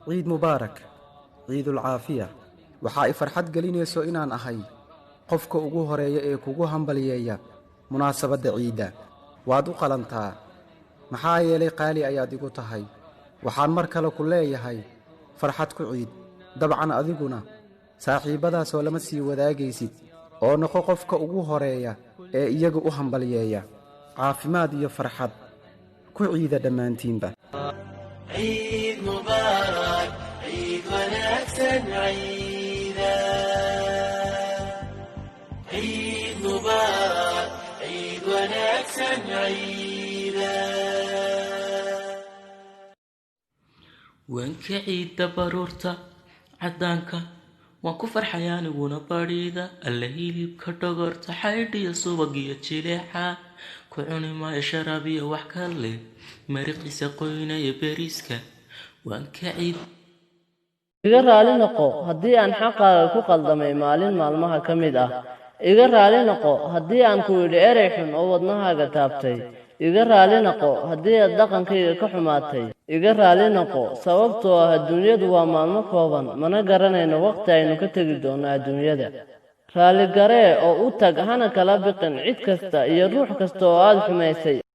ciid mubaarak ciidul caafiya waxa ay farxad gelinayso inaan ahay qofka ugu horeeya ee kugu hambaliyeeya munaasabadda ciidda waad u qalantaa maxaa yeelay qaali ayaad igu tahay waxaan mar kale ku leeyahay farxad ku ciid dabcan adiguna saaxiibadaasoo lama sii wadaagaysid oo noqo qofka ugu horeeya ee iyaga u hambaliyeeya caafimaad iyo farxad ku ciida dhammaantiinba عيد مبارك عيد ونكسن عيدا عيد مبارك عيد ونكسن عيدا وانك عيد برورتا عدانك وانكو فرحيان ونباريدا اللهيلي بكتغرت حيدي صوبقية جليحا كعوني ما يشربي وحكالي مريقي سقوينا يبريسكا وانك عيد iga raali noqo haddii aan xaqaaga ku qaldamay maalin maalmaha ka mid ah iga raali noqo haddii aan ku yidhi erey xun oo wadnahaaga taabtay iga raali noqo haddii aad dhaqankayga ka xumaatay iga raali noqo sababtoo ah adduunyadu waa maalmo kooban mana garanayno waqti aynu ka tegi doono adduunyada raali garee oo u tag hana kala biqin cid kasta iyo ruux kasta oo aad xumaysay